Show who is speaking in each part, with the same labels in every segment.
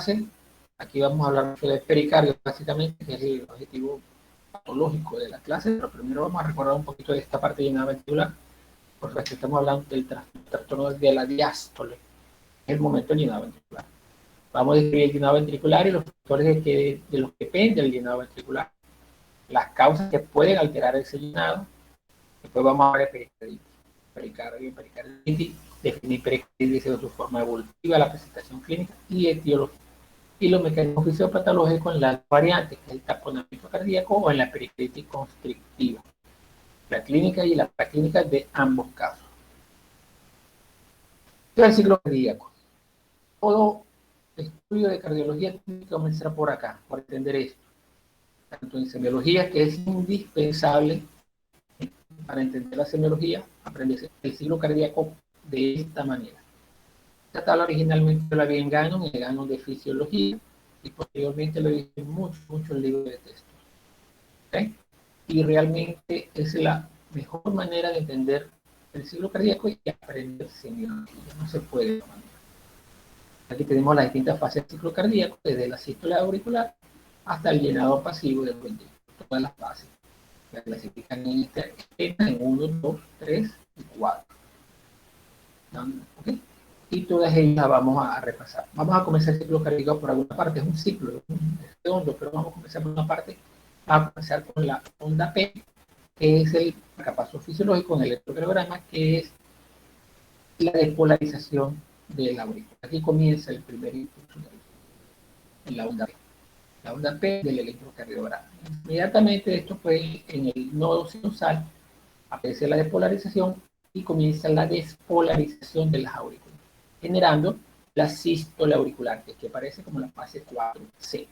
Speaker 1: clase, aquí vamos a hablar mucho de pericardio, básicamente, que es el objetivo patológico de la clase, pero primero vamos a recordar un poquito de esta parte llenada ventricular, porque aquí estamos hablando del trastorno de la diástole, es el momento del llenado ventricular. Vamos a describir el llenado ventricular y los factores de los que depende el llenado ventricular, las causas que pueden alterar ese llenado. Después vamos a ver pericarditis, definir pericarditis de su forma evolutiva, la presentación clínica y etiología. Y los mecanismos fisiopatológicos en las variantes, que es el taponamiento cardíaco o en la pericarditis constrictiva. La clínica y la paraclínica de ambos casos. Este es el ciclo cardíaco. Todo estudio de cardiología tiene que comenzar por acá, por entender esto. Tanto en semiología, que es indispensable para entender la semiología, aprender el ciclo cardíaco de esta manera. Esta tabla originalmente la vi en Gannon, en el Gannon de fisiología, y posteriormente lo he visto en muchos libros de texto. ¿Okay? Y realmente es la mejor manera de entender el ciclo cardíaco y aprender semiología. No se puede de otra manera. Aquí tenemos las distintas fases del ciclo cardíaco, desde la sístole auricular hasta el llenado pasivo del ventrículo. Todas las fases la clasifican en esta esquema en 1, 2, 3 y 4. ¿Okay? Y todas ellas vamos a repasar. Vamos a comenzar el ciclo cardíaco por alguna parte, es un ciclo, es redondo, pero vamos a comenzar por una parte. Vamos a comenzar con la onda P, que es el marcapaso fisiológico en el electrocardiograma, que es la despolarización de la aurícula. Aquí comienza el primer impulso en la onda P. La onda P del electrocardiograma. Inmediatamente esto pues en el nodo sinusal aparece la despolarización y comienza la despolarización de las aurículas, generando la sístole auricular, que aparece como la fase 4C,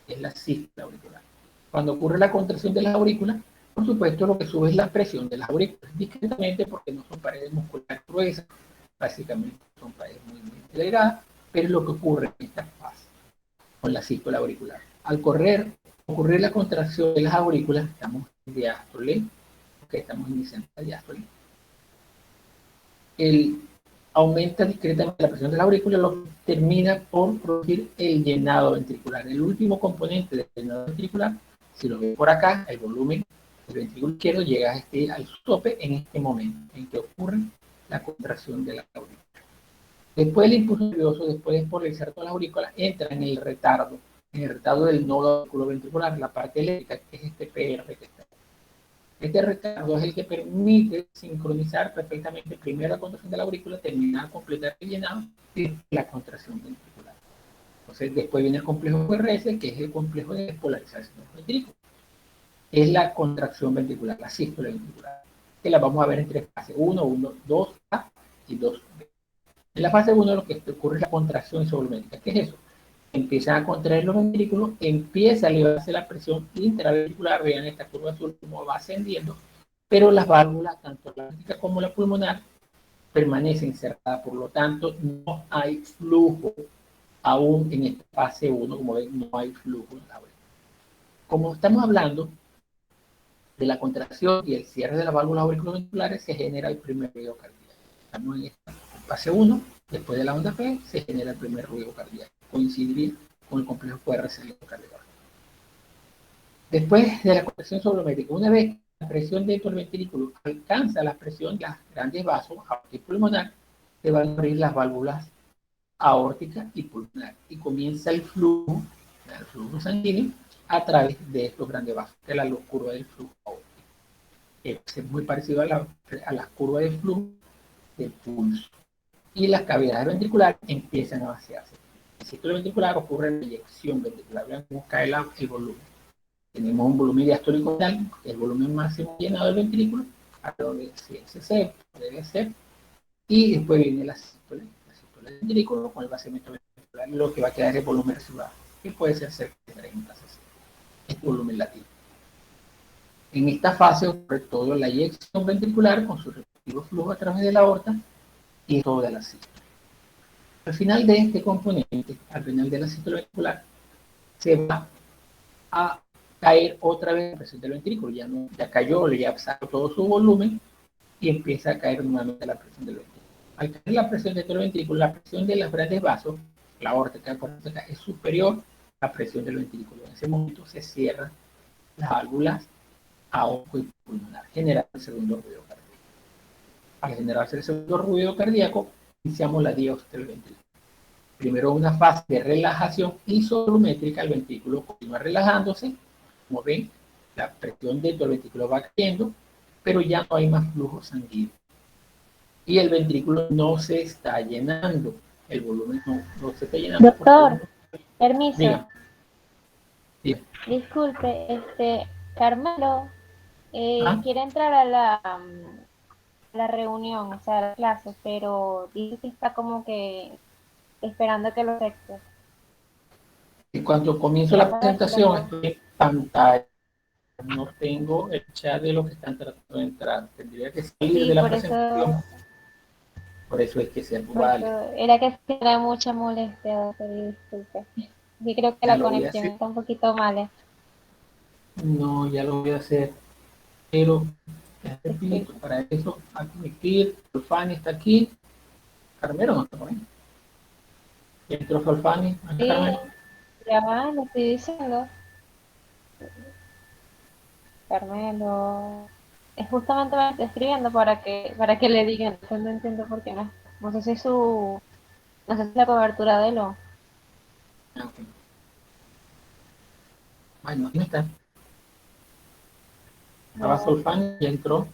Speaker 1: es la sístole auricular. Cuando ocurre la contracción de las aurículas, por supuesto lo que sube es la presión de las aurículas, discretamente porque no son paredes musculares gruesas, básicamente son paredes muy delgadas, pero es lo que ocurre en esta fase con la sístole auricular. Al ocurrir la contracción de las aurículas, estamos en diástole, que estamos iniciando la diástole, aumenta discretamente la presión de la aurícula, lo que termina por producir el llenado ventricular. El último componente del llenado ventricular, si lo ven por acá, el volumen del ventrículo izquierdo llega al tope en este momento en que ocurre la contracción de la aurícula. Después del impulso nervioso, después de polarizar todas las aurículas, entra en el retardo del nodo auriculoventricular, la parte eléctrica, que es este PR que está. Este retardo es el que permite sincronizar perfectamente primero la contracción de la aurícula, terminar, completar el llenado y la contracción ventricular. Entonces, después viene el complejo QRS, que es el complejo de despolarización del ventrículo. Es la contracción ventricular, la sístole ventricular, que la vamos a ver en tres fases: 1, 2A y 2B. En la fase 1 lo que ocurre es la contracción isovolumétrica. ¿Qué es eso? Empiezan a contraer los ventrículos, empieza a elevarse la presión intraventricular, vean esta curva azul como va ascendiendo, pero las válvulas, tanto la aórtica como la pulmonar, permanecen cerradas, por lo tanto no hay flujo aún en esta fase 1, como ven, no hay flujo en la aurícula. Como estamos hablando de la contracción y el cierre de las válvulas auriculoventriculares, se genera el primer ruido cardíaco. Estamos en esta fase 1, después de la onda P, se genera el primer ruido cardíaco. Coincidiría con el complejo QRS electrocardiograma. Después de la contracción isovolumétrica, una vez que la presión dentro del ventrículo alcanza la presión de los grandes vasos aórtica y pulmonar, se van a abrir las válvulas aórtica y pulmonar y comienza el flujo sanguíneo a través de estos grandes vasos, que es la curva del flujo aórtico. Es muy parecido a la curva del flujo del pulso. Y las cavidades ventriculares empiezan a vaciarse. En el ciclo ventricular ocurre la eyección ventricular. Vean cómo cae el volumen. Tenemos un volumen diastólico vital, que es el volumen máximo llenado del ventrículo, alrededor de 100 debe ser, y después viene la sístole del ventrículo con el vaciamiento ventricular, lo que va a quedar es el volumen residual, que puede ser cerca de 30 cc. Es volumen latino. En esta fase ocurre todo la eyección ventricular con su respectivo flujo a través de la aorta y toda la sístole. Al final de este componente, al final de la sístole ventricular, se va a caer otra vez la presión del ventrículo, ya cayó, ya sacó todo su volumen y empieza a caer nuevamente la presión del ventrículo. Al caer la presión del ventrículo, la presión de los grandes vasos la aórtica corácica es superior a la presión del ventrículo. En ese momento se cierran las válvulas aorto y pulmonar, generando el segundo ruido cardíaco. Al generarse el segundo ruido cardíaco, iniciamos la diástole del ventrículo. Primero una fase de relajación isovolumétrica, el ventrículo continúa relajándose, como ven, la presión dentro del ventrículo va cayendo, pero ya no hay más flujo sanguíneo. Y el ventrículo no se está llenando, el volumen no se está llenando.
Speaker 2: Doctor, permiso.
Speaker 1: Diga. Diga.
Speaker 2: Disculpe, Carmelo
Speaker 1: ¿Ah?
Speaker 2: quiere entrar a la reunión, o sea, a la clase, pero dice que está como que esperando que lo acepte.
Speaker 1: Y cuando comienzo
Speaker 2: Quería
Speaker 1: la
Speaker 2: saber si lo
Speaker 1: presentación,
Speaker 2: ayudo.
Speaker 1: estoy en pantalla. No tengo el chat de los que están tratando de entrar. Tendría que salir de
Speaker 2: Sí,
Speaker 1: la presentación. Por eso es que se
Speaker 2: por
Speaker 1: vale.
Speaker 2: eso era que era mucha molestia, doctor, y disculpe. Yo creo que
Speaker 1: Ya
Speaker 2: la
Speaker 1: lo voy a
Speaker 2: conexión
Speaker 1: hacer.
Speaker 2: está un poquito mala.
Speaker 1: No, ya lo voy a hacer. Pero repito,
Speaker 2: Disculpe.
Speaker 1: para eso admitir, Solfani está aquí. Carmelo no está por ahí. Entró Solfani, ¿no está
Speaker 2: Sí,
Speaker 1: Carmelo?
Speaker 2: ya va, lo estoy diciendo. Carmelo. Es justamente me está escribiendo para que le digan. Entonces no entiendo por qué no. No sé si no sé si la cobertura de lo.
Speaker 1: Ah, ok. Bueno, aquí no está. Estaba
Speaker 2: No,
Speaker 1: Solfani y entró.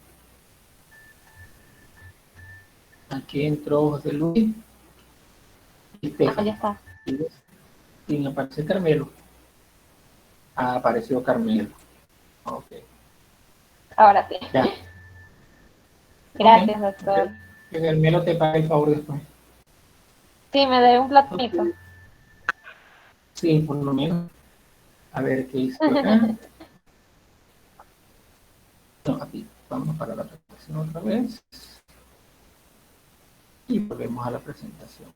Speaker 1: Aquí entró José Luis y
Speaker 2: ya
Speaker 1: Stephanie.
Speaker 2: está.
Speaker 1: Sin aparecer Carmelo. Ah, apareció Carmelo. Ok.
Speaker 2: Ahora sí.
Speaker 1: Ya. Ok.
Speaker 2: Gracias, doctor.
Speaker 1: Que Carmelo te pague el favor después.
Speaker 2: Sí, me debe un
Speaker 1: Ok.
Speaker 2: platonito.
Speaker 1: Sí, por lo menos. A ver qué hice acá. No, aquí. Vamos para la presentación otra vez. Y volvemos a la presentación.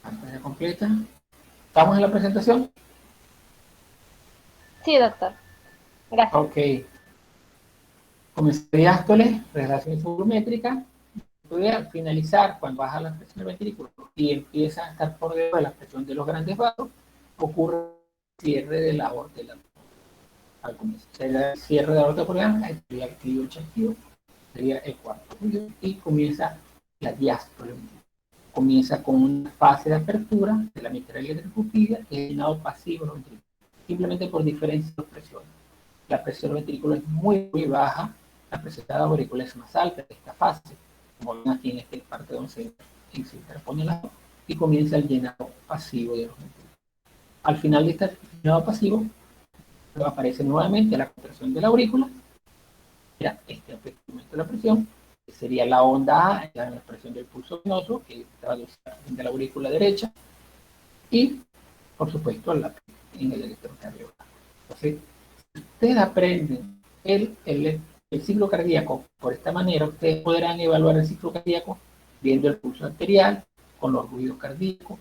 Speaker 1: Pantalla completa. ¿Estamos en la presentación?
Speaker 2: Sí, doctor. Gracias.
Speaker 1: Ok. Comencé diástole, relación volumétrica. Voy a finalizar cuando baja la presión del ventrículo y empieza a estar por debajo de la presión de los grandes vasos, ocurre el cierre de la aorta. Al comienzo, el cierre de la aorta por acá, estaría activo el chasquido, sería el cuarto y comienza la diástole. Comienza con una fase de apertura de la mitralia tricupida, que es llenado pasivo los ventrículos, simplemente por diferencia de presiones. La presión del ventrículo es muy baja, la presión de la aurícula es más alta en esta fase, como ven aquí en esta parte donde se interpone la y comienza el llenado pasivo de los ventrículos. Al final de este llenado pasivo, aparece nuevamente la contracción de la aurícula, ya este aumento de la presión, que sería la onda A, la presión del pulso venoso, que traduce de la aurícula derecha, y por supuesto en el electrocardiograma. Entonces, si ustedes aprenden el ciclo cardíaco por esta manera, ustedes podrán evaluar el ciclo cardíaco viendo el pulso arterial, con los ruidos cardíacos,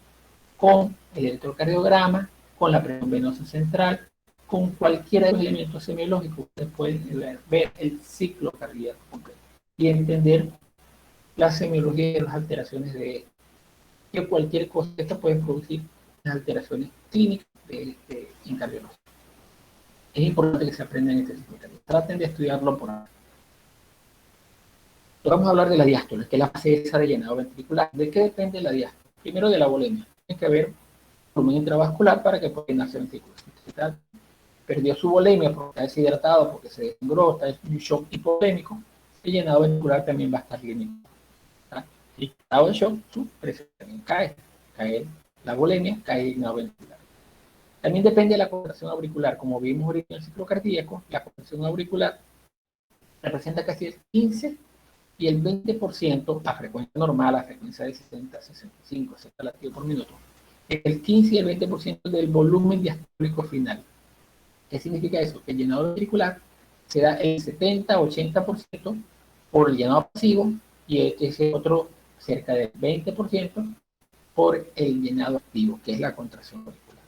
Speaker 1: con el electrocardiograma, con la presión venosa central, con cualquiera de los elementos semiológicos. Ustedes pueden ver el ciclo cardíaco completo y entender la semiología y las alteraciones de que cualquier cosa que esto puede producir las alteraciones clínicas en cardiología. Es importante que se aprendan este ciclo cardíaco. Traten de estudiarlo por ahí. Vamos a hablar de la diástole, que es la fase esa de llenado ventricular. ¿De qué depende la diástole? Primero de la volemia. Tiene que haber volumen intravascular para que pueda llenarse el ventrículo. Si perdió su volemia porque está deshidratado, porque se desengrosa, es un shock hipovolémico, el llenado ventricular también va a estar limitado. Si está en shock, su presión también cae la volemia, cae el llenado ventricular. También depende de la contracción auricular. Como vimos ahorita en el ciclo cardíaco, la contracción auricular representa casi el 15 y el 20% a frecuencia normal, a frecuencia de 60, 65, 60 latidos por minuto. El 15 y el 20% del volumen diastólico final. ¿Qué significa eso? Que el llenado ventricular se da el 70-80% por el llenado pasivo y ese otro cerca del 20% por el llenado activo, que es la contracción auricular.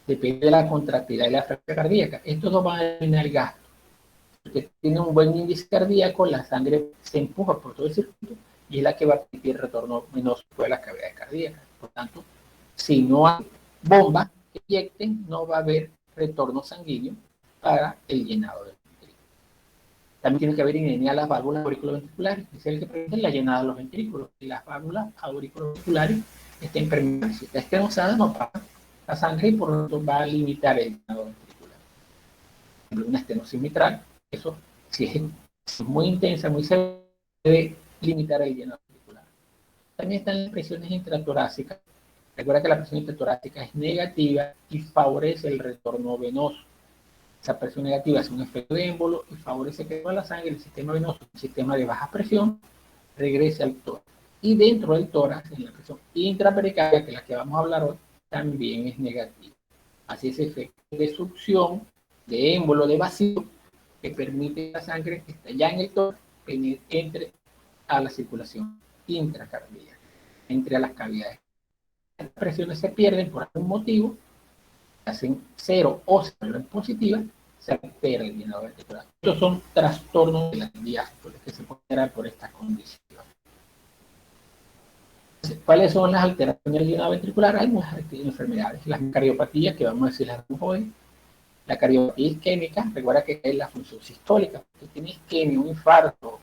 Speaker 1: Depende de la contractilidad y la frecuencia cardíaca. Estos dos van a determinar el gasto. Porque tiene un buen índice cardíaco, la sangre se empuja por todo el circuito y es la que va a permitir retorno venoso de las cavidades cardíacas. Por tanto, si no hay bombas que inyecten, no va a haber retorno sanguíneo para el llenado del ventrículo. También tiene que haber inmunidad a las válvulas auriculoventriculares, que es el que permite la llenada de los ventrículos. Si las válvulas auriculoventriculares estén permeables, si está estenosada, no pasa la sangre y por lo tanto va a limitar el llenado ventricular. Una estenosis mitral, eso si es muy intensa, muy severa, debe limitar el llenado ventricular. También están las presiones intratorácicas. Recuerda que la presión intratorácica es negativa y favorece el retorno venoso. Esa presión negativa hace un efecto de émbolo y favorece que toda la sangre del sistema venoso, el sistema de baja presión, regrese al tórax. Y dentro del tórax, en la presión intrapericardia, que es la que vamos a hablar hoy, también es negativa. Así ese efecto de succión, de émbolo, de vacío, que permite que la sangre que está ya en el tórax entre a la circulación intracardíaca, entre a las cavidades. Las presiones se pierden por algún motivo, hacen cero o se vuelven positivas, se altera el llenado ventricular. Estos son trastornos de las diástoles que se pueden generar por esta condición. ¿Cuáles son las alteraciones del llenado ventricular? Hay muchas enfermedades. Las cardiopatías, que vamos a decir las hoy. La cardiopatía isquémica, recuerda que es la función sistólica. Si tiene isquemia, un infarto,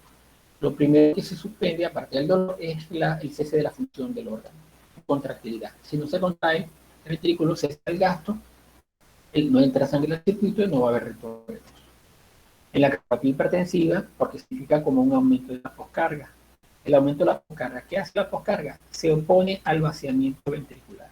Speaker 1: lo primero que se suspende, aparte del dolor, es el cese de la función del órgano, contractilidad. Si no se contrae el ventrículo, cesa el gasto, no entra sangre al circuito y no va a haber retorno. En la cardiopatía hipertensiva, porque significa como un aumento de la poscarga. El aumento de la poscarga, ¿qué hace la poscarga? Se opone al vaciamiento ventricular.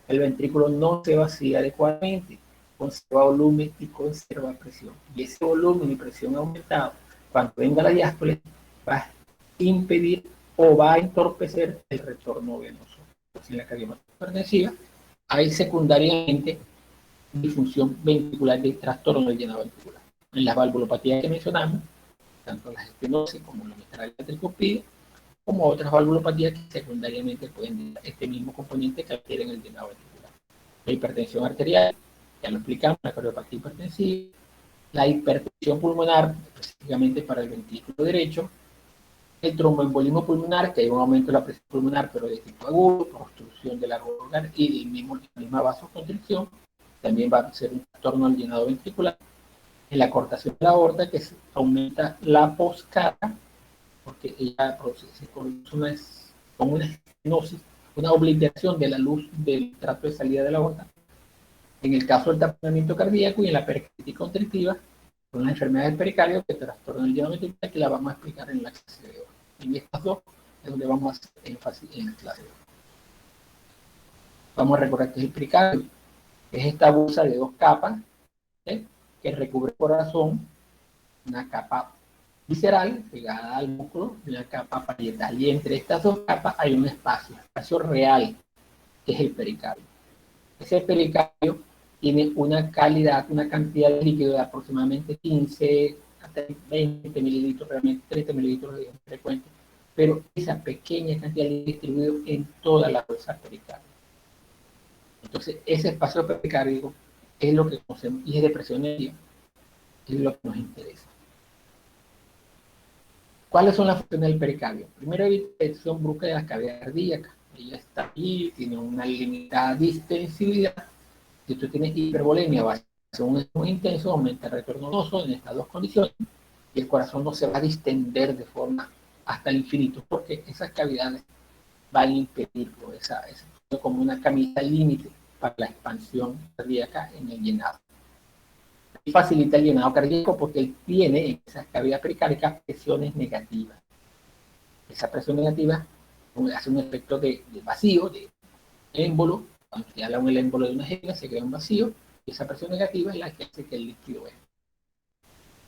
Speaker 1: El ventrículo no se vacía adecuadamente, conserva volumen y conserva presión. Y ese volumen y presión aumentado, cuando venga la diástole, va a impedir o va a entorpecer el retorno venoso. Entonces, en la cardiopatía hipertensiva hay secundariamente disfunción ventricular de trastorno del llenado ventricular. En las valvulopatías que mencionamos, tanto las estenosis como la mitral y la tricopía, como otras valvulopatías que secundariamente pueden dar este mismo componente que adquieren el llenado ventricular. La hipertensión arterial, ya lo explicamos, la cardiopatía hipertensiva, la hipertensión pulmonar, específicamente para el ventrículo derecho, el tromboembolismo pulmonar, que hay un aumento de la presión pulmonar, pero de tipo agudo, obstrucción del árbol pulmonar y de la misma vasoconstricción, también va a ser un trastorno al llenado ventricular. En la cortación de la aorta, que aumenta la poscarga, porque ella produce como una estenosis, una obliteración de la luz del trato de salida de la aorta. En el caso del taponamiento cardíaco y en la pericarditis constrictiva, son las enfermedades del pericardio que trastornan el llenado ventricular, que la vamos a explicar en la clase de hoy. En estas dos es donde vamos a hacer énfasis en la clase de hoy. Vamos a recordar que es el pericardio. Es esta bolsa de dos capas, que recubre el corazón, una capa visceral pegada al músculo y una capa parietal. Y entre estas dos capas hay un espacio real, que es el pericardio. Ese pericardio tiene una calidad, una cantidad de líquido de aproximadamente 15 hasta 20 mililitros, realmente 30 mililitros de frecuente, pero esa pequeña cantidad de líquido distribuido en toda la bolsa pericardio. Entonces, ese espacio pericárdico es lo que conocemos, y es de presión media, es lo que nos interesa. ¿Cuáles son las funciones del pericardio? Primero, evitación brusca de las cavidades cardíacas. Ella está ahí, tiene una limitada distensibilidad. Si tú tienes hipervolemia, va a ser un intenso, aumenta el retorno venoso en estas dos condiciones, y el corazón no se va a distender de forma hasta el infinito, porque esas cavidades van a impedirlo, es como una camisa límite para la expansión cardíaca en el llenado. Y facilita el llenado cardíaco porque él tiene en esas cavidades pericárdicas presiones negativas. Esa presión negativa hace un efecto de vacío, de émbolo. Cuando se habla un émbolo de una jeringa, se crea un vacío, y esa presión negativa es la que hace que el líquido entre.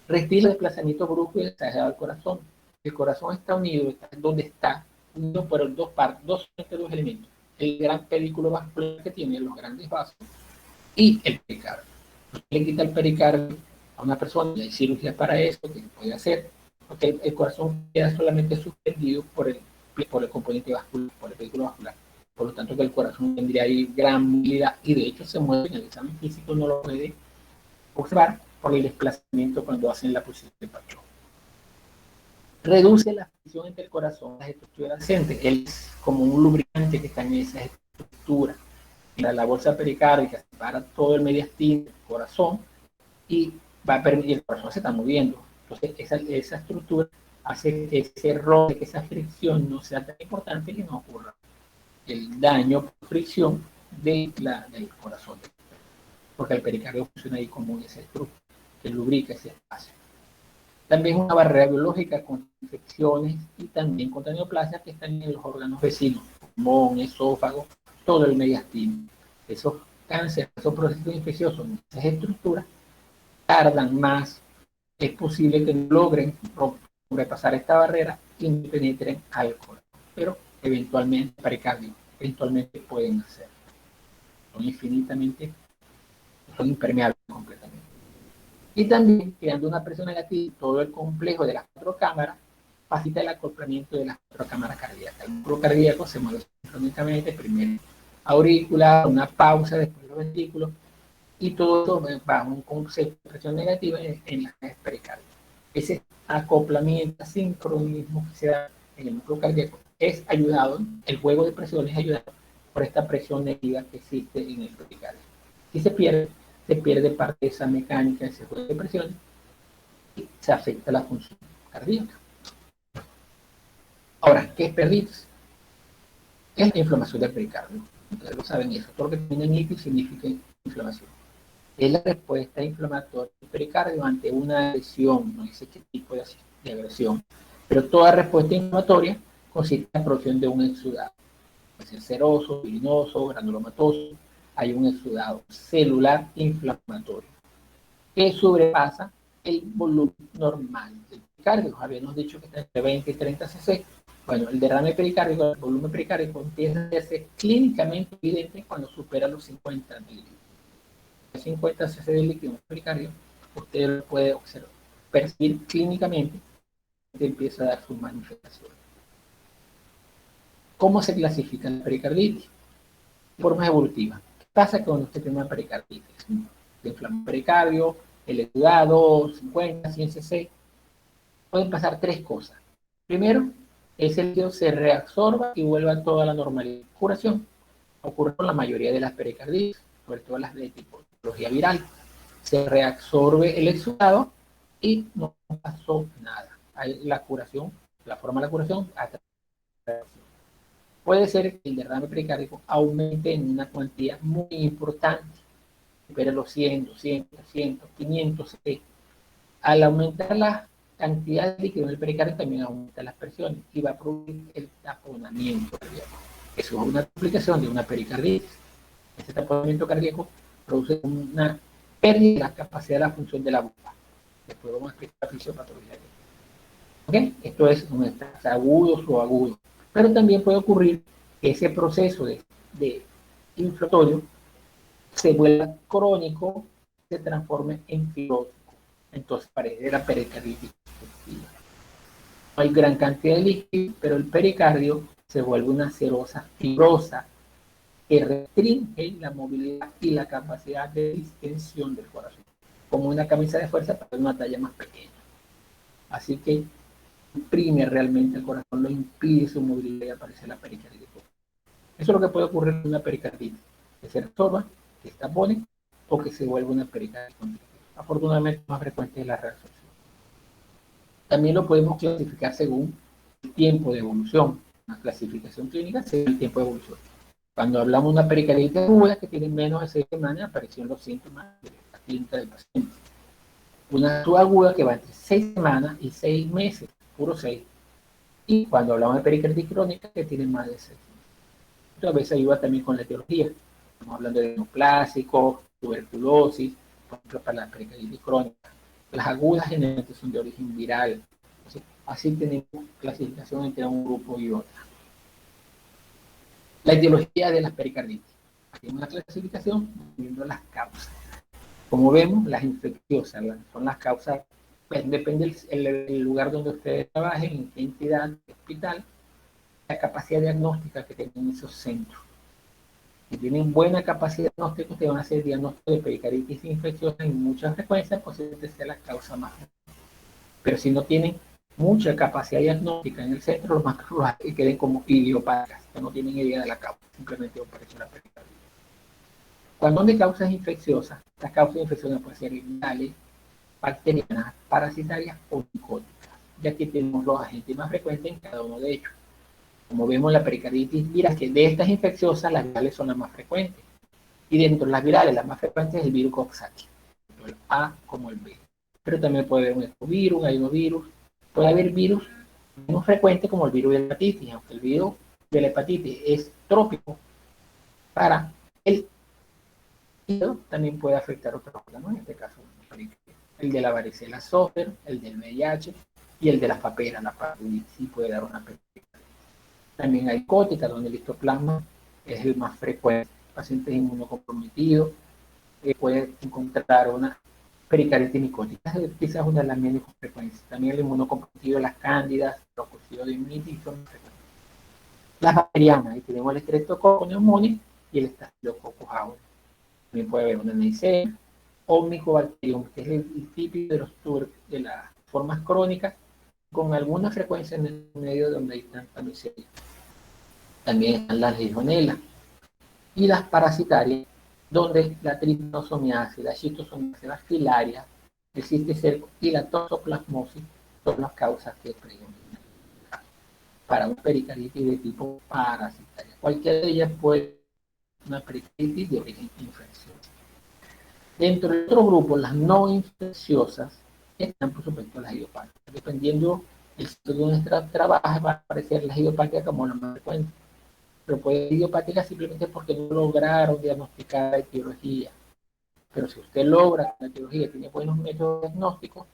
Speaker 1: Respira el desplazamiento brusco y exagerado del corazón. El corazón está unido, está donde está, unido por dos elementos. El gran pedículo vascular que tiene los grandes vasos y el pericardio. Le quita el pericardio a una persona, y hay cirugía para eso que se puede hacer, porque el corazón queda solamente suspendido por el componente vascular, por el pedículo vascular. Por lo tanto, que el corazón tendría ahí gran movilidad, y de hecho se mueve. En el examen físico no lo puede observar por el desplazamiento cuando hacen la posición de Pacho. reduce la fricción entre el corazón y las estructuras adyacentes. Él es como un lubricante que está en esa estructura. La bolsa pericárdica separa todo el mediastino del corazón y va a permitir, el corazón se está moviendo. Entonces, esa estructura hace que ese roce, que esa fricción no sea tan importante y no ocurra el daño por fricción del corazón. Porque el pericardio funciona ahí como esa estructura que lubrica ese espacio. También es una barrera biológica contra infecciones y también contra neoplasias que están en los órganos vecinos, pulmón, esófago, todo el mediastino. Esos cánceres, esos procesos infecciosos en esas estructuras tardan más. Es posible que no logren sobrepasar esta barrera y no penetren al corazón, pero eventualmente, pericardio, eventualmente pueden hacerlo. Son infinitamente, son impermeables completamente. Y también, creando una presión negativa, todo el complejo de las 4 cámaras facilita el acoplamiento de las 4 cámaras cardíacas. El músculo cardíaco se mueve sincrónicamente, primero aurícula, una pausa, después los ventrículos, y todo eso bajo un concepto de presión negativa en las pericárdias. Ese acoplamiento, sincronismo que se da en el músculo cardíaco es ayudado, el juego de presión es ayudado por esta presión negativa que existe en el pericardio. Si se pierde parte de esa mecánica, ese juego de presión, y se afecta la función cardíaca. Ahora, ¿qué es perditis? Es la inflamación del pericardio. Ustedes lo saben eso. Todo lo que termina en itis significa inflamación. Es la respuesta inflamatoria del pericardio ante una agresión, no dice qué tipo de agresión, pero toda respuesta inflamatoria consiste en la producción de un exudado. Puede ser seroso, bilinoso, granulomatoso. Hay un exudado celular inflamatorio que sobrepasa el volumen normal del pericardio. Habíamos dicho que está entre 20 y 30 cc. Bueno, el derrame pericárdico, el volumen pericárdico empieza a ser clínicamente evidente cuando supera los 50 mililitros. 50 cc de líquido en el pericardio, usted lo puede observar, percibir clínicamente que empieza a dar sus manifestaciones. ¿Cómo se clasifica la pericarditis? De forma evolutiva. ¿Qué pasa cuando usted tiene una pericarditis? Se inflama el pericardio, el exudado, 50, 100 cc. Pueden pasar 3 cosas. Primero, ese líquido se reabsorba y vuelve a toda la normalidad. Curación ocurre con la mayoría de las pericarditis, sobre todo las de tipología viral. Se reabsorbe el exudado y no pasó nada. Hay la curación, la forma de la curación, puede ser que el derrame pericárdico aumente en una cuantía muy importante, supere los 100, 200, 300, 500 cc. Al aumentar la cantidad de líquido en el pericardio también aumenta las presiones y va a producir el taponamiento cardíaco. Eso es una complicación de una pericarditis. Este taponamiento cardíaco produce una pérdida de la capacidad de la función de la bomba. Después vamos a explicar la fisiopatología. ¿Okay? Esto es un estrés agudo o agudo. Pero también puede ocurrir que ese proceso de inflamatorio se vuelva crónico, se transforme en fibrótico. Entonces parece la pericarditis efectiva. No hay gran cantidad de líquido, pero el pericardio se vuelve una serosa fibrosa que restringe la movilidad y la capacidad de distensión del corazón, como una camisa de fuerza para una talla más pequeña. Así que imprime realmente el corazón, lo impide su movilidad y aparece la pericarditis. Eso es lo que puede ocurrir en una pericarditis, que se absorba, que se tapone o que se vuelva una pericarditis. Afortunadamente, más frecuente es la reabsorción. También lo podemos clasificar según el tiempo de evolución. Una clasificación clínica según el tiempo de evolución. Cuando hablamos de una pericarditis aguda que tiene menos de 6 semanas, aparecen los síntomas de la clínica del paciente. Una subaguda que va entre 6 semanas y 6 meses, puro 6. Y cuando hablamos de pericarditis crónica, que tiene más de 6 meses. Esto a veces ayuda también con la etiología. Estamos hablando de neoplásicos, tuberculosis, por ejemplo, para la pericarditis crónica. Las agudas generalmente son de origen viral. Entonces, así tenemos clasificación entre un grupo y otro. La etiología de las pericarditis. Aquí hay una clasificación viendo las causas. Como vemos, las infecciosas son las causas, pues, depende del lugar donde ustedes trabajen, en qué entidad, qué hospital, la capacidad diagnóstica que tienen esos centros. Si tienen buena capacidad diagnóstica, ustedes van a hacer diagnóstico de pericarditis infecciosa en muchas frecuencias, posiblemente sea la causa más. Pero si no tienen mucha capacidad diagnóstica en el centro, los más probable es que queden como idiopáticas, que no tienen idea de la causa, simplemente aparece una pericarditis. Cuando son de causas infecciosas, las causas infecciosas pueden ser virales, bacterianas, parasitarias o micóticas, ya que tenemos los agentes más frecuentes en cada uno de ellos. Como vemos, la pericarditis viral, que de estas infecciosas, las virales son las más frecuentes. Y dentro de las virales, las más frecuentes es el virus Coxsackie, tanto el A como el B. Pero también puede haber un ecovirus, hay unos virus. Puede haber virus menos frecuentes como el virus de la hepatitis, aunque el virus de la hepatitis es trópico para el hígado, también puede afectar otros órganos, en este caso el de la varicela zoster, el del VIH y el de las paperas, la papitis, sí puede dar una pericarditis. También hay cótica, donde el histoplasma es el más frecuente. Pacientes inmunocomprometidos puede encontrar una pericarditis micótica, es quizás una de las menos frecuentes. También el inmunocomprometido, las cándidas, los cocidos de immunitis son frecuentes. Las bacterianas, ahí tenemos el Streptococcus pneumoniae y el Staphylococcus aureus. También puede haber una Neisseria o Mycobacterium, que es el típico de las formas crónicas, con alguna frecuencia en el medio donde hay tanta miseria. También están las legionelas y las parasitarias, donde la tritanosomiasis, la schistosomia, la filaria, el cisticerco y la toxoplasmosis son las causas que predominan para una pericarditis de tipo parasitaria. Cualquiera de ellas puede ser una pericarditis de origen infeccioso. Dentro de otro grupo, las no infecciosas están, por supuesto, las idiopáticas. Dependiendo del sitio donde trabaja, va a aparecer las idiopáticas como la más frecuente. Pero puede ser idiopática simplemente porque no lograron diagnosticar la etiología. Pero si usted logra que la etiología tiene buenos métodos diagnósticos,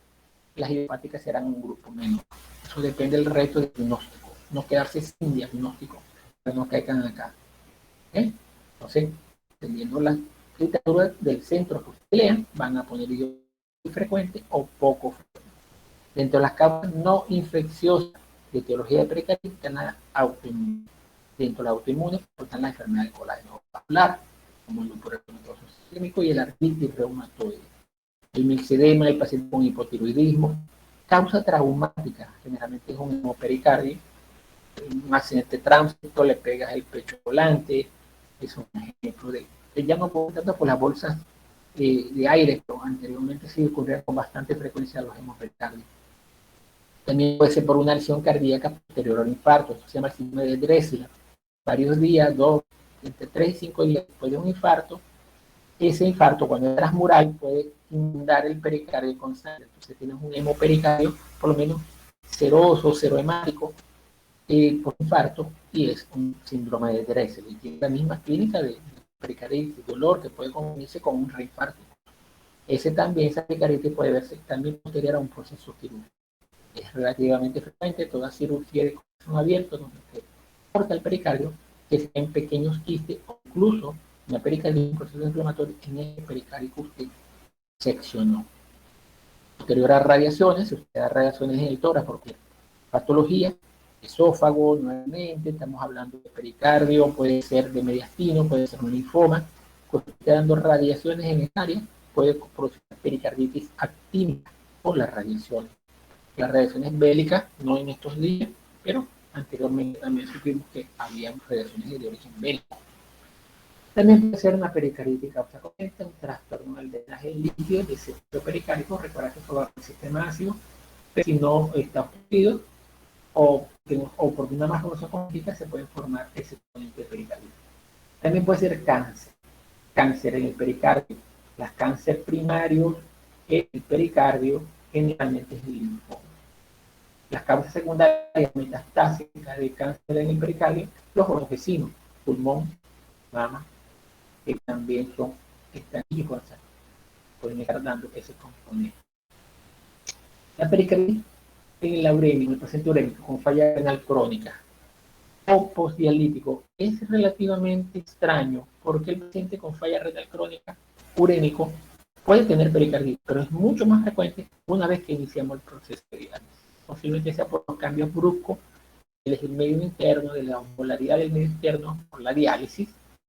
Speaker 1: las idiopáticas serán un grupo menos. Eso depende del reto de diagnóstico, no quedarse sin diagnóstico, pero no caigan acá. Entonces, dependiendo la literatura del centro que usted lea, van a poner idiopáticas frecuentes o poco frecuentes. Dentro de las causas no infecciosas de etiología de pericarditis están las autoinmunes. Dentro de la autoinmune están las enfermedades de colágeno vascular, como el lupus eritematoso sistémico y el artritis reumatoide. El mixedema, el paciente con hipotiroidismo, causa traumática, generalmente es un hemopericardio, un accidente de tránsito, le pegas el pecho volante, es un ejemplo de, ya no puedo tanto por las bolsas de aire, pero anteriormente sí ocurría con bastante frecuencia los hemopericardios. También puede ser por una lesión cardíaca posterior al infarto, esto se llama el síndrome de Dressler. Varios días, entre 3 y 5 días después de un infarto, ese infarto cuando es transmural puede inundar el pericardio con sangre. Entonces tienes un hemopericardio por lo menos seroso, serohemático por infarto y es un síndrome de Dressler. Y tiene la misma clínica de pericarditis, dolor que puede confundirse con un reinfarto. Esa pericarditis puede verse también posterior a un proceso quirúrgico. Es relativamente frecuente toda cirugía de corazón abierto donde se corta el pericardio, que sea en pequeños quistes o incluso una pericarditis, un proceso inflamatorio en el pericardio que usted seccionó. Posterior a radiaciones, si usted da radiaciones en el tórax, porque patología, esófago, nuevamente, estamos hablando de pericardio, puede ser de mediastino, puede ser un linfoma, cuando usted dando radiaciones en esta área, puede producir pericarditis actínica por las radiaciones. Las radiaciones bélicas, no en estos días, pero anteriormente también supimos que había radiaciones de origen bélico. También puede ser una pericarditis causa corriente, un trastorno del drenaje líquido de centro pericárdico, recuerda que todo el sistema ácido, pero si no está obstruido o por una malformación congénita se puede formar ese componente pericárdico. También puede ser cáncer en el pericardio, las cáncer primarios en el pericardio generalmente es el linfoma. Las causas secundarias metastásicas de cáncer en el pericardio, los órganos vecinos, pulmón, mama, que también están hijos, pueden estar dando ese componente. La pericarditis en el urémico, el paciente urémico con falla renal crónica o postdialítico es relativamente extraño porque el paciente con falla renal crónica urémico puede tener pericarditis, pero es mucho más frecuente una vez que iniciamos el proceso de diálisis. Posiblemente sea por los cambios bruscos del medio interno, de la osmolaridad del medio interno, por la diálisis,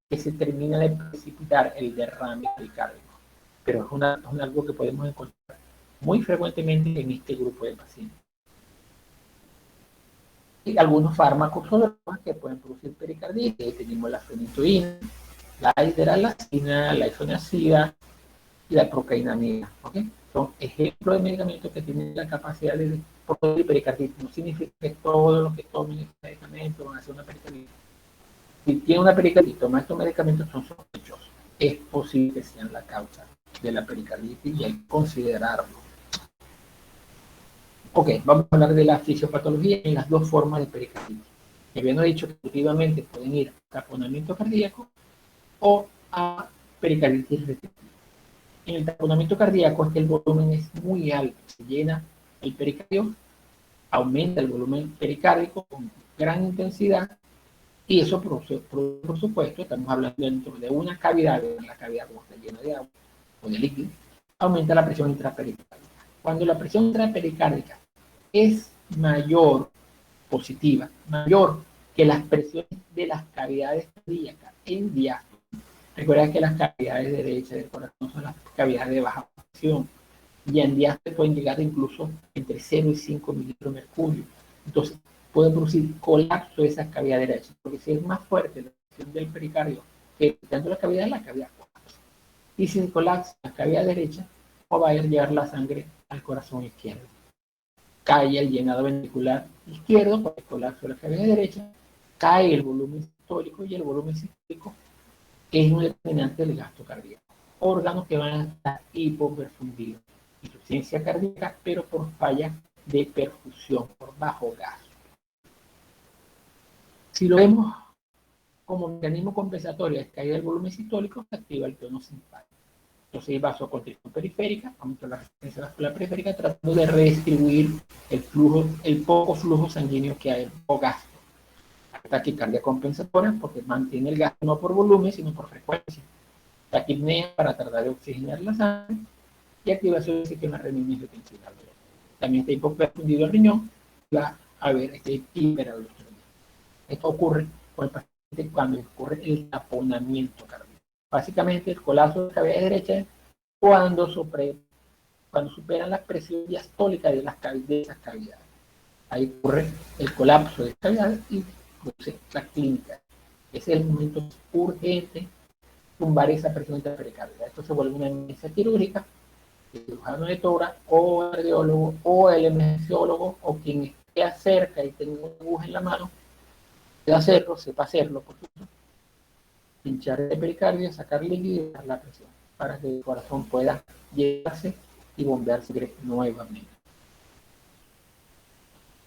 Speaker 1: que se termina de precipitar el derrame pericárdico. Pero es algo que podemos encontrar muy frecuentemente en este grupo de pacientes. y algunos fármacos o drogas que pueden producir pericarditis. Ahí tenemos la fenitoína, la hidralazina, la isoniazida y la procainamida. ¿Okay? Son ejemplos de medicamentos que tienen la capacidad de producir pericarditis. No significa que todos los que tomen estos medicamentos van a hacer una pericarditis. Si tiene una pericarditis, toma estos medicamentos, son sospechosos. Es posible que sean la causa de la pericarditis y hay que considerarlo. Ok, vamos a hablar de la fisiopatología en las dos formas de pericarditis. Habíamos dicho que efectivamente pueden ir a taponamiento cardíaco o a pericarditis restrictiva. En el taponamiento cardíaco es que el volumen es muy alto, se llena el pericardio, aumenta el volumen pericárdico con gran intensidad y eso por supuesto, estamos hablando dentro de una cavidad, en la cavidad como está llena de agua o de líquido, aumenta la presión intrapericárdica. Cuando la presión intrapericárdica es mayor, positiva, mayor que las presiones de las cavidades cardíacas en diástole. Recuerda que las cavidades derechas del corazón son las cavidades de baja presión y en diástole pueden llegar incluso entre 0 y 5 mililitros de mercurio. Entonces, puede producir colapso de esas cavidades derechas, porque si es más fuerte la presión del pericardio que tanto la cavidad colapsa. Y si colapsa la cavidad derecha, o va a llegar la sangre al corazón izquierdo. Cae el llenado ventricular izquierdo por el colapso de la cavidad derecha, cae el volumen sistólico y el volumen sistólico es un determinante del gasto cardíaco. Órganos que van a estar hipoperfundidos, insuficiencia cardíaca, pero por falla de perfusión, por bajo gasto. Si lo vemos como mecanismo compensatorio de caída del volumen sistólico, se activa el tono simpático. Entonces hay vasoconstricción periférica, aumenta la resistencia vascular periférica, tratando de redistribuir el flujo, el poco flujo sanguíneo que hay, o gasto. Taquicardia compensatoria, porque mantiene el gasto no por volumen, sino por frecuencia. Taquipnea para tratar de oxigenar la sangre y activación del sistema renina-angiotensina. También está hipoperfundido el riñón, va a haber hiperaldosteronismo. Esto ocurre con el paciente cuando ocurre el taponamiento cardíaco. Básicamente, el colapso de la cavidad derecha cuando superan la presión diastólica de esas cavidades. Ahí ocurre el colapso de cavidades y produce la clínica. Ese es el momento urgente tumbar esa presión intrapericárdica. Esto se vuelve una emergencia quirúrgica. El cirujano de tórax o el cardiólogo o el emergenciólogo o quien esté cerca y tenga una aguja en la mano, puede hacerlo, sepa hacerlo, por supuesto. Pinchar el pericardio, sacar líquido y dar la presión para que el corazón pueda llegarse y bombear sangre nuevamente.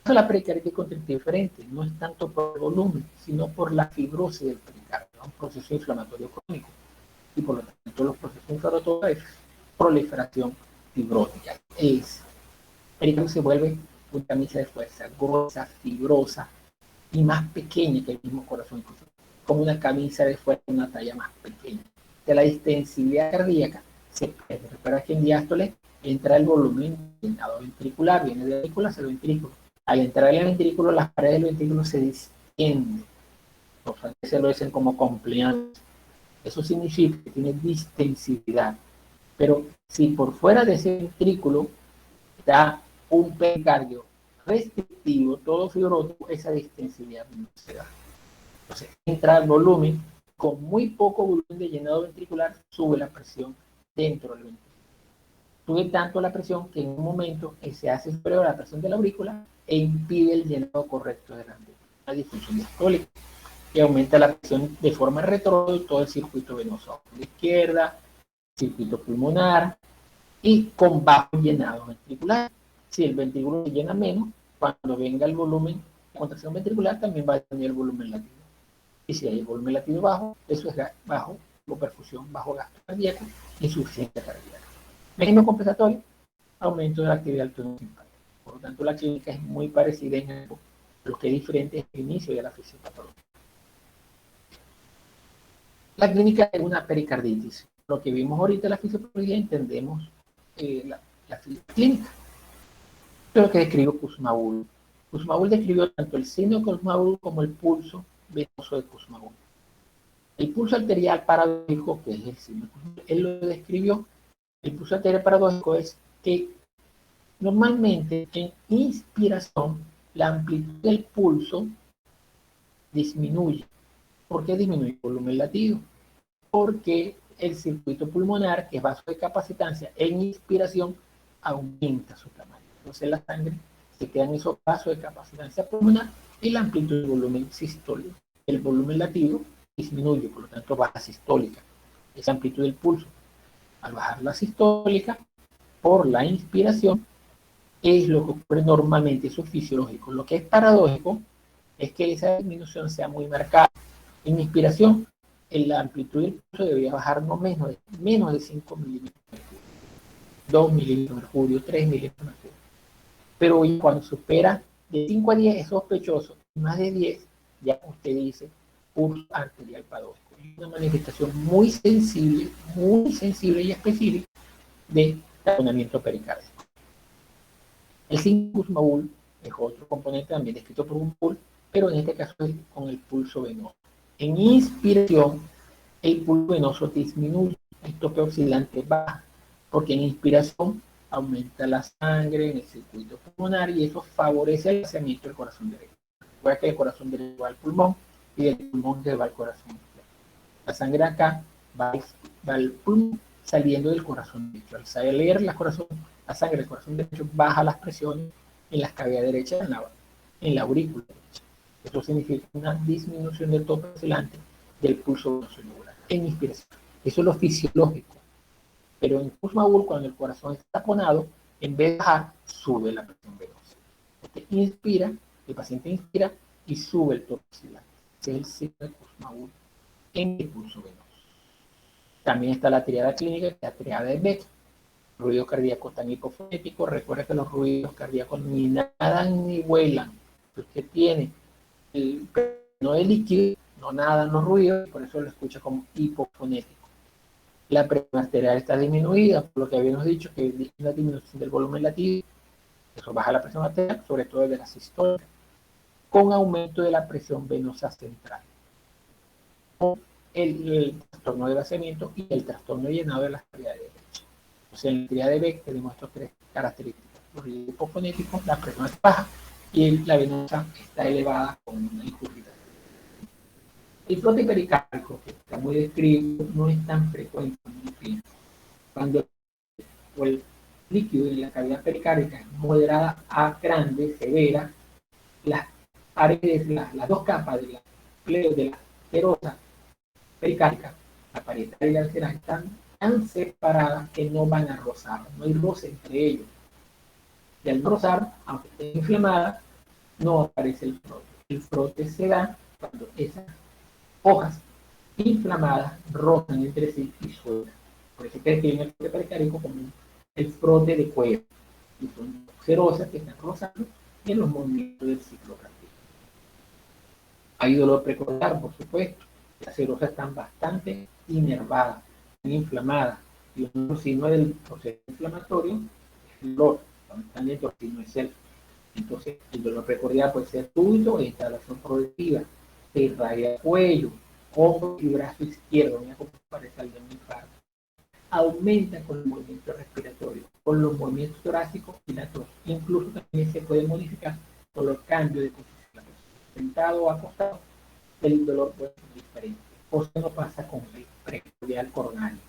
Speaker 1: La pericarditis contractiva diferente, no es tanto por el volumen, sino por la fibrosis del pericardio, un proceso inflamatorio crónico. Y por lo tanto, los procesos inflamatorios es proliferación fibrótica. El pericardio se vuelve una camisa de fuerza, gruesa, fibrosa y más pequeña que el mismo corazón, incluso como una camisa de fuerza, una talla más pequeña. De la distensibilidad cardíaca se pierde. Recuerda que en diástole entra el volumen llenado ventricular, viene de ventrículo hacia el ventrículo. Al entrar en el ventrículo, las paredes del ventrículo se distienden. Los franceses lo dicen como compliance. Eso significa que tiene distensibilidad. Pero si por fuera de ese ventrículo está un pericardio restrictivo, todo fibroso, esa distensibilidad no se da. Entonces entra el volumen, con muy poco volumen de llenado ventricular, sube la presión dentro del ventrículo. Sube tanto la presión que en un momento se hace superior a la presión de la aurícula e impide el llenado correcto de la aurícula, la disfunción diastólica, que aumenta la presión de forma retrógrada y todo el circuito venoso a la izquierda, circuito pulmonar y con bajo llenado ventricular. Si el ventrículo se llena menos, cuando venga el volumen, la contracción ventricular también va a tener el volumen latido. Y si hay el volumen latido bajo, eso es bajo perfusión, bajo gasto cardíaco, insuficiencia cardíaca. Mecanismo compensatorio, aumento de la actividad del tono simpático. Por lo tanto, la clínica es muy parecida en algo, lo que es diferente es el inicio de la fisiopatología. La clínica es una pericarditis. Lo que vimos ahorita en la fisiopatología entendemos la clínica. Esto es lo que describió Kussmaul. Kussmaul describió tanto el signo de Kussmaul como el pulso venoso de Kussmaul. El pulso arterial paradójico, que es el signo, él lo describió. El pulso arterial paradójico es que normalmente en inspiración la amplitud del pulso disminuye. ¿Por qué disminuye el volumen latido? Porque el circuito pulmonar, que es vaso de capacitancia, en inspiración aumenta su tamaño. Entonces la sangre se queda en esos vasos de capacitancia pulmonar y la amplitud del volumen sistólico. El volumen latido disminuye, por lo tanto baja sistólica. Esa amplitud del pulso. Al bajar la sistólica, por la inspiración, es lo que ocurre normalmente, eso es fisiológico. Lo que es paradójico es que esa disminución sea muy marcada. En inspiración, la amplitud del pulso debería bajar no menos de 5 milímetros de mercurio, 2 milímetros de mercurio, 3 milímetros de mercurio. Pero cuando supera de 5 a 10 es sospechoso, más de 10 ya usted dice pulso arterial paradójico. Es una manifestación muy sensible y específica de taponamiento pericárdico. El sincus maul es otro componente también descrito por un pulso, pero en este caso es con el pulso venoso. En inspiración, el pulso venoso disminuye, el tope oscilante baja, porque en inspiración aumenta la sangre en el circuito pulmonar y eso favorece el vaciamiento del corazón derecho. Recuerda que el corazón derecho va al pulmón y del pulmón se va al corazón. La sangre acá va al pulmón saliendo del corazón derecho. Al salir la sangre del corazón derecho baja las presiones en las cavidades derechas en la aurícula derecha. Eso significa una disminución del tope oscilante del pulso venoso yugular en inspiración. Eso es lo fisiológico. Pero en pulso maul, cuando el corazón está taponado, en vez de bajar, sube la presión venosa. Usted inspira, el paciente inspira y sube el tope oscilante. Ese es el signo de pulso maul en el pulso venoso. También está la triada clínica, que es la triada de Beck. Ruido cardíaco tan hipofonético. Recuerda que los ruidos cardíacos ni nadan ni vuelan. Usted tiene no es líquido, no nadan los ruidos, por eso lo escucha como hipofonético. La presión arterial está disminuida, por lo que habíamos dicho que hay una disminución del volumen latido, eso baja la presión arterial, sobre todo de la sistólica, con aumento de la presión venosa central, con el trastorno de vaciamiento y el trastorno de llenado de las cavidades de Beck. O sea, en la triada de Beck tenemos estas tres características: los ruidos hipofonéticos, la presión es baja y la venosa está elevada con una incursión. El frote pericárdico, que está muy descrito, no es tan frecuente en el cliente. Cuando el líquido en la cavidad pericárdica es moderada a grande, severa, las paredes, las dos capas de la serosa pericárdica, la parietal y la visceral, están tan separadas que no van a rozar, no hay roce entre ellos. Y al rozar, aunque esté inflamada, no aparece el frote. El frote se da cuando esas hojas inflamadas rozan entre sí y sueltan. Por eso que describen el frote pericárdico como el frote de cuello. Y son cerosas que están rozando en los movimientos del ciclo cardíaco. Hay dolor precordial, por supuesto. Las cerosas están bastante inervadas, inflamadas. Y un signo del proceso inflamatorio es el dolor. Cuando están dentro, el signo es el. Entonces, el dolor precordial puede ser súbito e instalación progresiva. Se irradia el cuello, hombro y brazo izquierdo, mira cómo parece el de un infarto. Aumenta con el movimiento respiratorio, con los movimientos torácicos y la tos. Incluso también se puede modificar por los cambios de posición. Sentado o acostado, el dolor puede ser diferente. O sea, no pasa con el precordial coronario.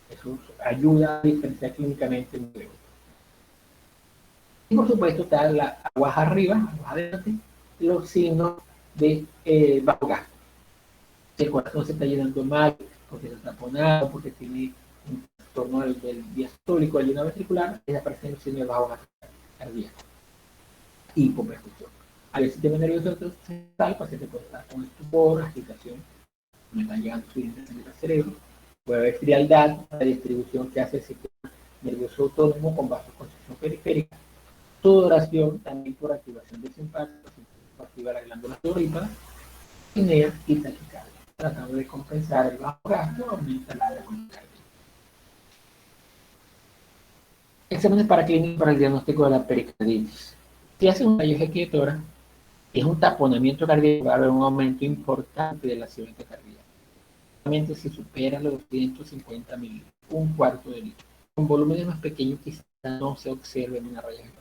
Speaker 1: Eso ayuda a diferenciar clínicamente un dolor. Y por supuesto está la aguas arriba, aguas adelante, los signos de bajo gasto. Si el corazón se está llenando mal, porque está taponado, porque tiene un trastorno del diastólico, del llenado ventricular, aparecen los signos de bajo gasto cardíaco. Hipoperfusión. Al sistema nervioso central, el paciente puede estar con estupor, agitación, no están llegando suficientes al cerebro, puede haber frialdad, la distribución que hace el sistema nervioso autónomo con vasoconstricción periférica, sudoración también por activación de simpáticos, activa la glándula sudorípara, apnea y taquicardia. Tratando de compensar el bajo gasto, aumenta la taquicardia. Exámenes paraclínicos para el diagnóstico de la pericarditis. Si hace un rayo X de tórax, es un taponamiento cardíaco, va a haber un aumento importante de la accidente cardíaca. Realmente se supera los 250 mililitros, un cuarto de litro. Con volúmenes más pequeños quizás no se observe en una raya X.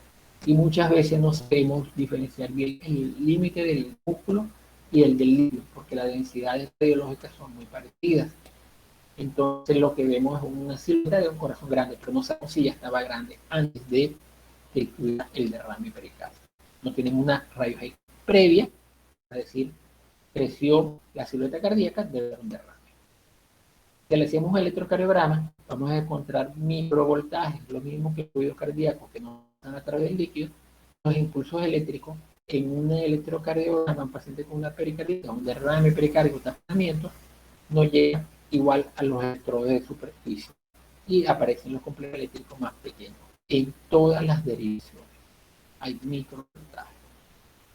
Speaker 1: Y muchas veces no sabemos diferenciar bien el límite del músculo y el del líquido, porque las densidades radiológicas son muy parecidas. Entonces lo que vemos es una silueta de un corazón grande, pero no sabemos si ya estaba grande antes de que tuviera el derrame pericárdico. No tenemos una rayos X previa, es decir, creció la silueta cardíaca de un derrame. Si le hacemos un electrocardiograma, vamos a encontrar microvoltajes, lo mismo que el fluido cardíaco que no están a través del líquido, los impulsos eléctricos en un electrocardiograma, un paciente con una pericarditis, un derrame pericárdico, taponamiento, no llega igual a los electrodos de superficie y aparecen los complejos eléctricos más pequeños. En todas las derivaciones hay microvoltajes.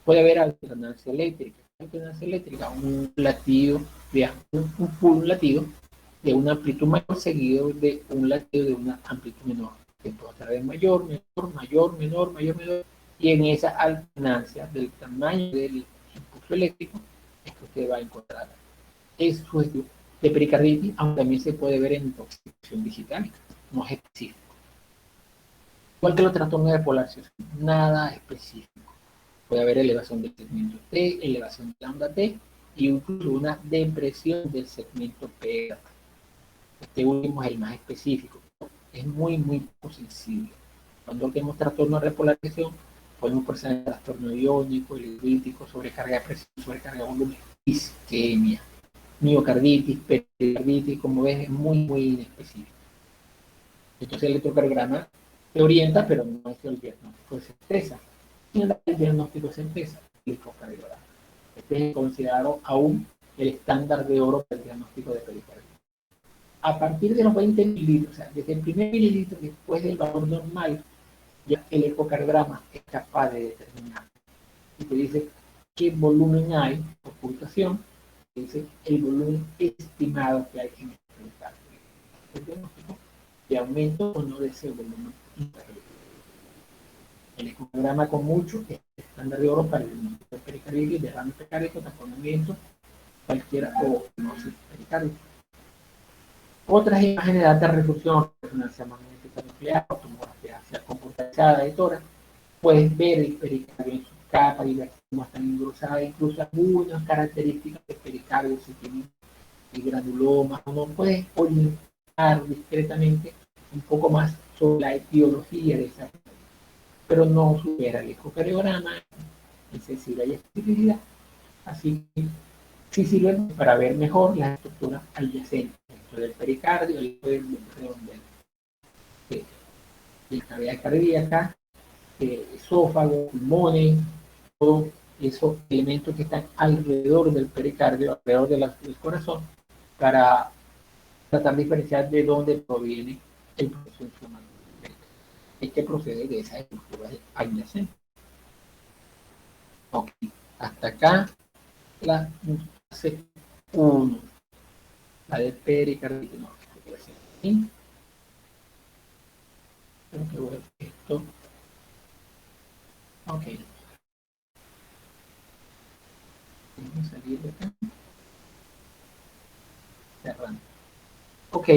Speaker 1: Puede haber alternancia eléctrica. Alternancia eléctrica, un latido, un latido de una amplitud mayor seguido de un latido de una amplitud menor. Que puede ser mayor, menor, mayor, menor, mayor, menor. Y en esa alternancia del tamaño del impulso eléctrico es que usted va a encontrar eso de pericarditis, aunque también se puede ver en intoxicación digital, no es específico. Igual que los trastornos de polarización, nada específico. Puede haber elevación del segmento T, elevación de lambda T, y incluso una depresión del segmento P. Este último es el más específico. Es muy, muy poco sensible. Cuando tenemos trastorno de repolarización, podemos presentar trastorno iónico, electrítico, sobrecarga de presión, sobrecarga de volumen, isquemia, miocarditis, pericarditis, como ves, es muy, muy inespecífico. Entonces el electrocardiograma te orienta, pero no es el diagnóstico de certeza. El diagnóstico de certeza, el electrocardiograma. Este es considerado aún el estándar de oro para el diagnóstico de pericarditis. A partir de los 20 mililitros, o sea, desde el primer mililitro después del valor normal, ya el ecocardiograma es capaz de determinar. Y te dice qué volumen hay, ocultación, dice el volumen estimado que hay en el pericardio. El diagnóstico de aumento o no de ese volumen interno. El ecocardiograma con mucho es el estándar de oro para el diagnóstico de pericarditis, derrame pericárdico, taponamiento, cualquiera o no pericárdico. Otras imágenes de alta resolución, resonancia magnética nuclear, tomografía computarizada de tórax, puedes ver el pericardio en sus capas y ver cómo están engrosadas, incluso algunas características del pericardio, si tienen granulomas, uno puede orientar discretamente un poco más sobre la etiología de esa, pero no supera el ecocardiograma en sensibilidad y especificidad, así que sí sirve para ver mejor las estructuras adyacentes del pericardio, del redondel, de la cavidad cardíaca, esófago, pulmones, todos esos elementos que están alrededor del pericardio, alrededor del corazón, para tratar de diferenciar de dónde proviene el proceso inflamatorio. Hay que proceder de esas estructuras adyacentes. Ok, hasta acá la fase 1, la de pericarditis. No, ¿sí? Creo que voy a esto. Ok. Vamos a salir de acá. Cerrando. Ok.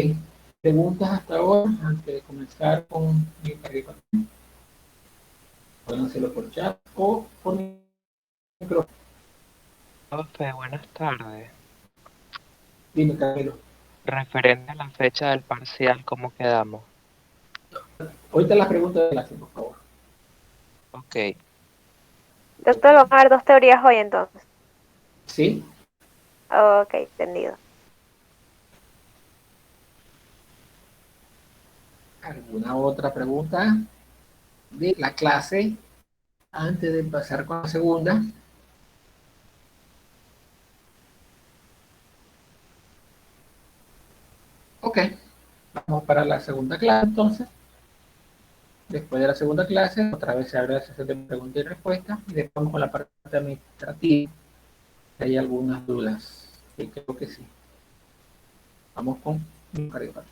Speaker 1: Preguntas hasta ahora, antes de comenzar con mi carrera. Pueden hacerlo por chat o por micrófono.
Speaker 3: Profe, buenas tardes.
Speaker 1: Dime, Carlos.
Speaker 3: Referente a la fecha del parcial, ¿cómo quedamos?
Speaker 1: Ahorita las preguntas de clase, por favor.
Speaker 3: Ok.
Speaker 2: Doctor, vamos a ver 2 teorías hoy entonces.
Speaker 1: ¿Sí?
Speaker 2: Ok, entendido.
Speaker 1: ¿Alguna otra pregunta de la clase antes de pasar con la segunda? Ok. Vamos para la segunda clase entonces. Después de la segunda clase, otra vez se abre la sesión de preguntas y respuestas y después vamos con la parte administrativa. Hay algunas dudas. Sí, creo que sí. Vamos con mi carrera.